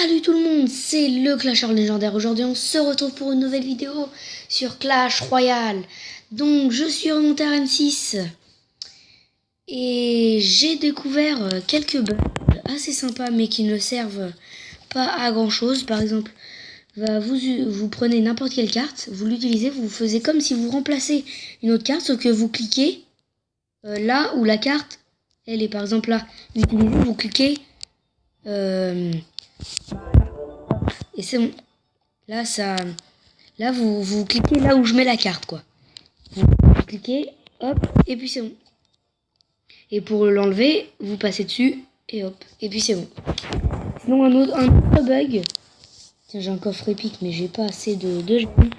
Salut tout le monde, c'est le Clasheur légendaire. Aujourd'hui on se retrouve pour une nouvelle vidéo sur Clash Royale. Donc je suis remonté à M6 et j'ai découvert quelques bugs assez sympas mais qui ne servent pas à grand chose. Par exemple, vous prenez n'importe quelle carte, vous l'utilisez, vous faites comme si vous remplacez une autre carte, sauf que vous cliquez là où la carte, elle est par exemple là. Vous l'utilisez, vous cliquez... et c'est bon. Là, vous cliquez là où je mets la carte, quoi. Vous cliquez, hop, et puis c'est bon. Et pour l'enlever, vous passez dessus, et hop, et puis c'est bon. Sinon, un autre bug. Tiens, j'ai un coffre épique, mais j'ai pas assez de gemmes.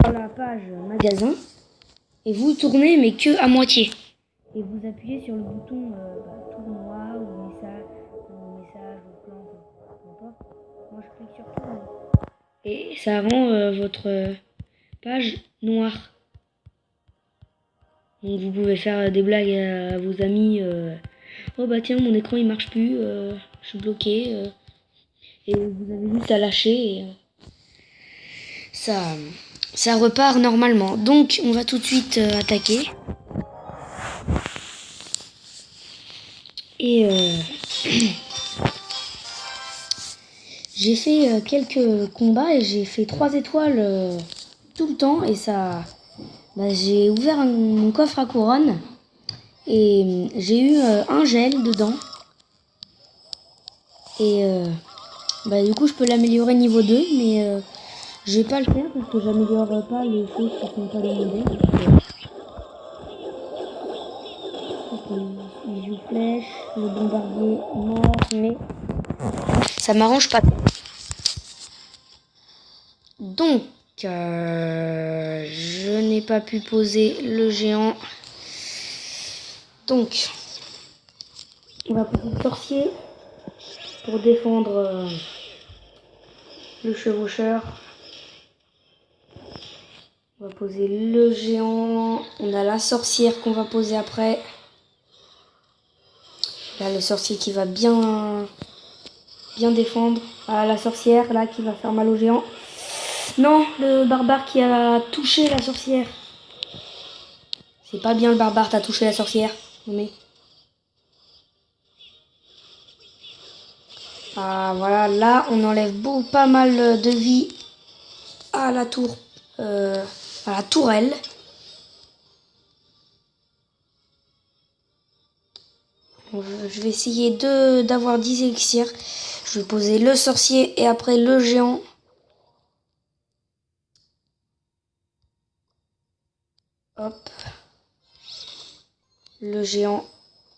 Sur la page magasin, et vous tournez, mais que à moitié. Et vous appuyez sur le bouton tournoi ou message, ou plan, peu importe. Moi je clique sur tournoi. Et ça rend votre page noire. Donc vous pouvez faire des blagues à vos amis. Oh bah tiens, mon écran il marche plus, je suis bloqué. Et vous avez juste à lâcher et ça repart normalement. Donc on va tout de suite attaquer. Et j'ai fait quelques combats et j'ai fait 3 étoiles tout le temps. Et ça, j'ai ouvert mon coffre à couronne et j'ai eu un gel dedans. Et du coup je peux l'améliorer niveau 2, mais je vais pas le faire parce que j'améliore pas les choses qui sont pas demandées. Les yeux flèches, le bombardier mort, mais ça m'arrange pas. Donc, je n'ai pas pu poser le géant. Donc, on va poser le sorcier pour défendre le chevaucheur. On va poser le géant. On a la sorcière qu'on va poser après. Là, le sorcier qui va bien défendre. Ah, la sorcière, là, qui va faire mal au géant. Non, le barbare qui a touché la sorcière. C'est pas bien le barbare, t'as touché la sorcière. Mais... ah, voilà, là, on enlève pas mal de vie à la tour, à la tourelle. Je vais essayer d'avoir 10 élixirs. Je vais poser le sorcier et après le géant. Hop. Le géant.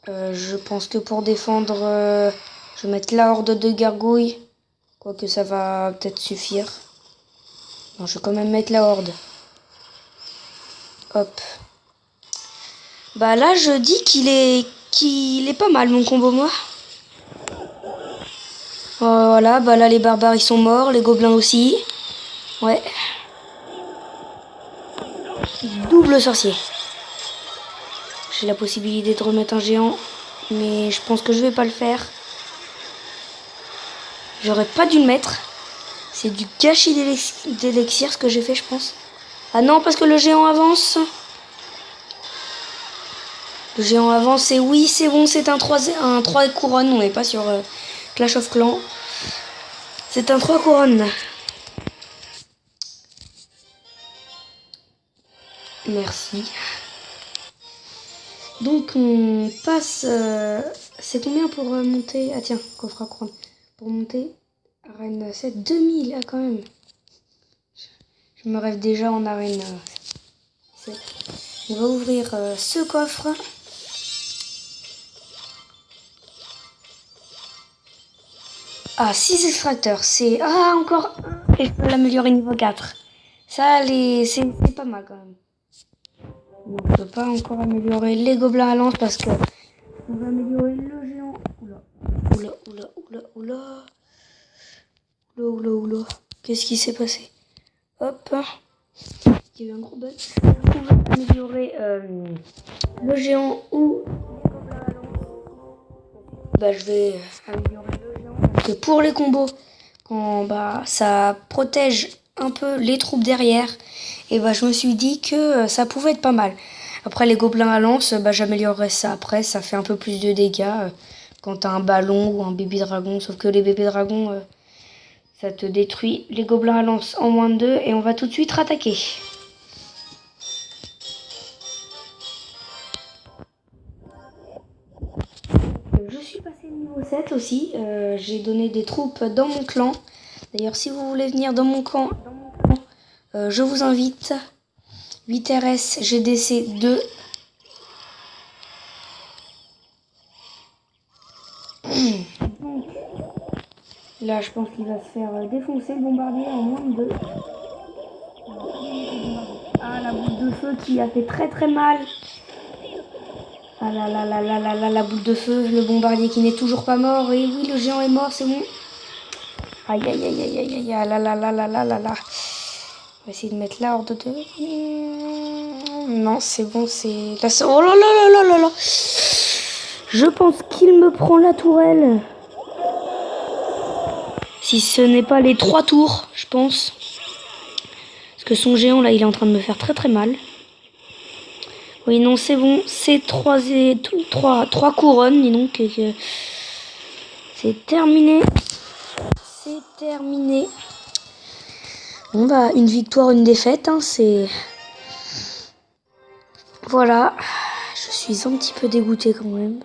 Je pense que pour défendre, je vais mettre la horde de gargouilles. Quoique ça va peut-être suffire. Non, je vais quand même mettre la horde. Hop. Bah là, je dis qu'il est pas mal mon combo, moi. Voilà, bah là les barbares ils sont morts, les gobelins aussi. Ouais. Double sorcier. J'ai la possibilité de remettre un géant, mais je pense que je vais pas le faire. J'aurais pas dû le mettre. C'est du gâchis d'élixir ce que j'ai fait, je pense. Ah non, parce que le géant avance. Le géant avance et oui, c'est bon, c'est un 3 couronnes. On n'est pas sur Clash of Clans. C'est un 3 couronnes. Merci. Donc on passe... c'est combien pour monter? Ah tiens, coffre à couronne. Pour monter, arène 7, 2000, ah quand même. Je me rêve déjà en arène 7. On va ouvrir ce coffre. Ah, 6 extracteurs, c'est... ah, encore un. Et je peux l'améliorer niveau 4. Ça, c'est pas mal quand même. Donc, je peux pas encore améliorer les gobelins à lance parce que... on va améliorer le géant. Oula. Qu'est-ce qui s'est passé? Hop. Il y a eu un gros bug. On va améliorer le géant ou les gobelins à lance. bah, je vais améliorer le géant. Parce que pour les combos, quand ça protège un peu les troupes derrière, et je me suis dit que ça pouvait être pas mal. Après les gobelins à lance, j'améliorerai ça après, ça fait un peu plus de dégâts quand t'as un ballon ou un bébé dragon, sauf que les bébés dragons, ça te détruit les gobelins à lance en moins de 2 et on va tout de suite rattaquer. Je suis passé niveau 7 aussi, j'ai donné des troupes dans mon clan. D'ailleurs si vous voulez venir dans mon clan, je vous invite. 8 RS, GDC 2. Donc, là, je pense qu'il va se faire défoncer le bombardier en moins de 2. Ah, la boule de feu qui a fait très très mal. Ah là là là là là là, la boule de feu, le bombardier qui n'est toujours pas mort. Et oui, le géant est mort, c'est bon. Aïe aïe aïe aïe aïe aïe, ah là là là là là là là. On va essayer de mettre là hors de deux. Non, c'est bon, c'est... Là, oh là là là là là. Je pense qu'il me prend la tourelle. Si ce n'est pas les 3 tours, je pense. Parce que son géant, là, il est en train de me faire très très mal. Oui, non, c'est bon. C'est 3 couronnes, dis donc. C'est terminé. C'est terminé. Bon, une victoire, une défaite, hein, c'est... Voilà. Je suis un petit peu dégoûté quand même.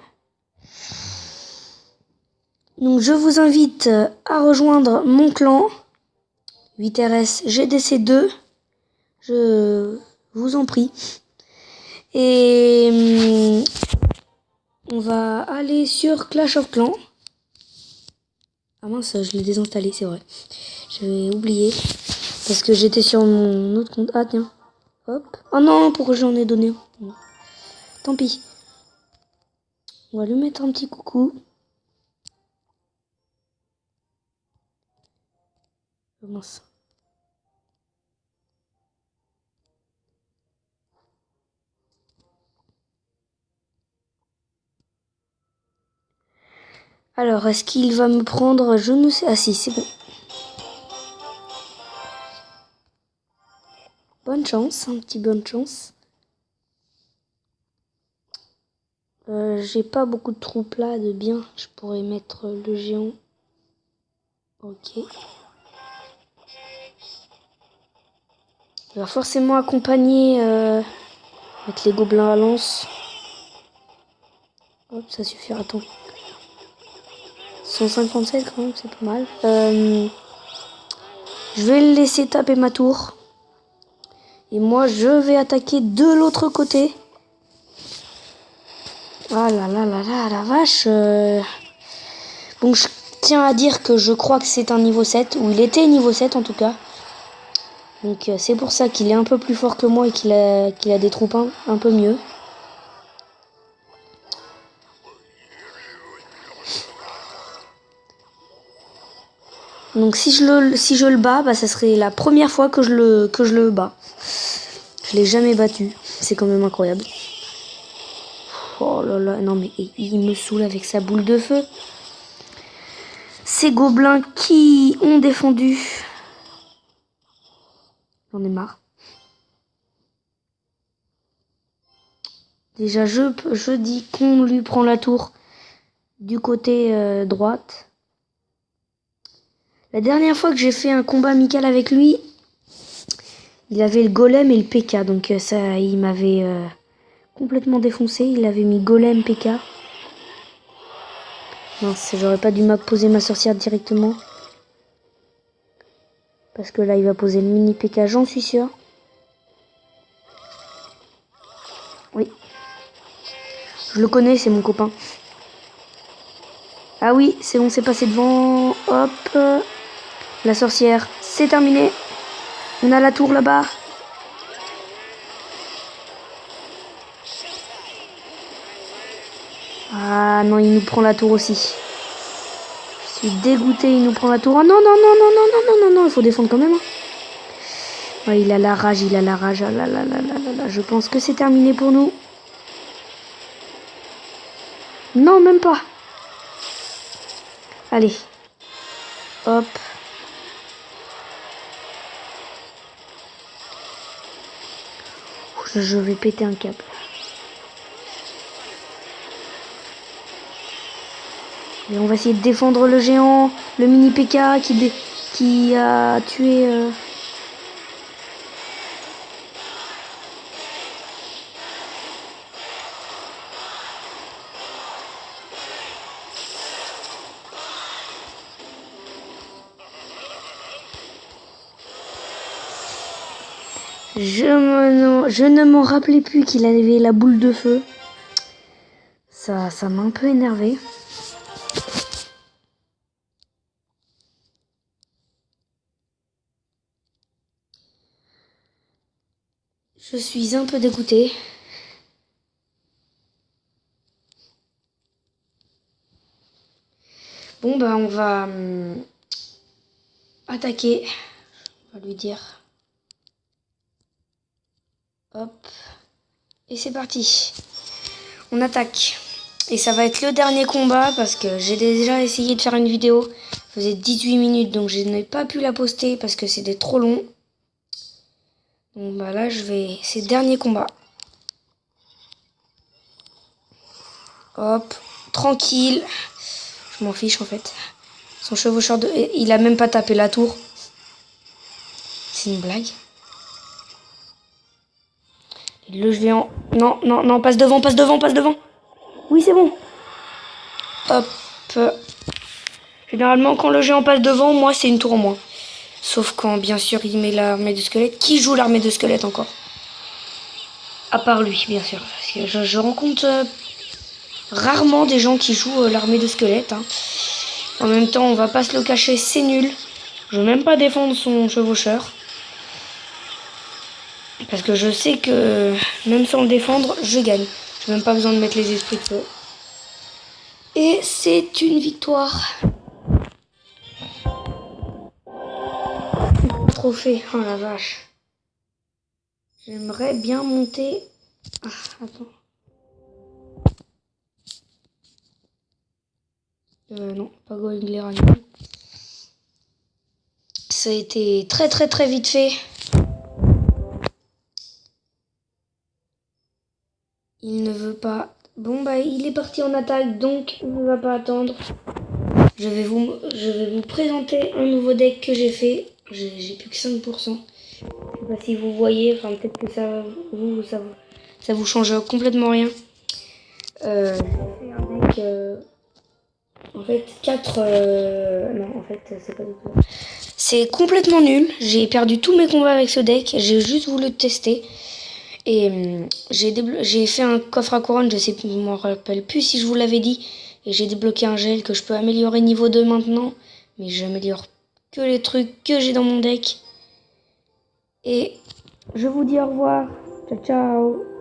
Donc, je vous invite à rejoindre mon clan. 8RS GDC 2. Je vous en prie. Et on va aller sur Clash of Clans. Ah mince, je l'ai désinstallé, c'est vrai. J'avais oublié. Parce que j'étais sur mon autre compte. Ah tiens. Hop. Oh non, pourquoi j'en ai donné un? Tant pis. On va lui mettre un petit coucou. Oh mince. Alors, est-ce qu'il va me prendre? Je ne sais. Ah si, c'est bon. Bonne chance, un petit bonne chance. J'ai pas beaucoup de troupes là de bien. Je pourrais mettre le géant. Ok. Il va forcément accompagner avec les gobelins à lance. Hop, ça suffira. Attends. 157 quand même, c'est pas mal. Je vais le laisser taper ma tour. Et moi, je vais attaquer de l'autre côté. Ah là là là là, la vache. Bon, je tiens à dire que je crois que c'est un niveau 7. Ou il était niveau 7 en tout cas. Donc c'est pour ça qu'il est un peu plus fort que moi et qu'il a des troupes un peu mieux. Donc si je le bats, ça serait la première fois que je le bats. Je l'ai jamais battu. C'est quand même incroyable. Oh là là, non mais il me saoule avec sa boule de feu. Ces gobelins qui ont défendu. J'en ai marre. Déjà, je dis qu'on lui prend la tour du côté droite. La dernière fois que j'ai fait un combat amical avec lui, il avait le golem et le PK. Donc ça, il m'avait complètement défoncé. Il avait mis golem PK. Mince, j'aurais pas dû poser ma sorcière directement. Parce que là, il va poser le mini PK, j'en suis sûr. Oui. Je le connais, c'est mon copain. Ah oui, c'est bon, c'est passé devant. Hop. La sorcière, c'est terminé. On a la tour là-bas. Ah non, il nous prend la tour aussi. Je suis dégoûté, il nous prend la tour. Oh non, non, non, non, non, non, non, non, non, il faut défendre quand même. Ouais, il a la rage, il a la rage. Ah là là là là là là. Je pense que c'est terminé pour nous. Non, même pas. Allez. Hop. Je vais péter un câble. Et on va essayer de défendre le géant, le mini P.K. qui a tué... Je ne m'en rappelais plus qu'il avait la boule de feu. Ça m'a un peu énervé. Je suis un peu dégoûtée. Bon bah on va attaquer. On va lui dire. Hop. Et c'est parti. On attaque. Et ça va être le dernier combat parce que j'ai déjà essayé de faire une vidéo. Ça faisait 18 minutes donc je n'ai pas pu la poster parce que c'était trop long. Donc bah là c'est le dernier combat. Hop. Tranquille. Je m'en fiche en fait. Son chevaucheur il a même pas tapé la tour. C'est une blague. Le géant. Non, non, non, passe devant, passe devant, passe devant. Oui, c'est bon. Hop. Généralement, quand le géant passe devant, moi, c'est une tour en moins. Sauf quand, bien sûr, il met l'armée de squelettes. Qui joue l'armée de squelettes encore? À part lui, bien sûr. Parce que je rencontre rarement des gens qui jouent l'armée de squelettes. Hein. En même temps, on va pas se le cacher, c'est nul. Je veux même pas défendre son chevaucheur. Parce que je sais que même sans le défendre, je gagne. J'ai même pas besoin de mettre les esprits de feu. Et c'est une victoire. Trophée, oh la vache. J'aimerais bien monter. Ah, attends. Non, pas Going Glairan. Ça a été très très très vite fait. Il ne veut pas. Bon bah il est parti en attaque donc il ne va pas attendre. Je vais vous présenter un nouveau deck que j'ai fait. J'ai plus que 5%. Je sais pas si vous voyez, enfin peut-être que ça vous change complètement rien. J'ai fait un deck en fait 4 non en fait c'est pas du tout. C'est complètement nul. J'ai perdu tous mes combats avec ce deck. J'ai juste voulu le tester. Et j'ai fait un coffre à couronne, je m'en rappelle plus si je vous l'avais dit. Et j'ai débloqué un gel que je peux améliorer niveau 2 maintenant. Mais j'améliore que les trucs que j'ai dans mon deck. Et je vous dis au revoir. Ciao ciao.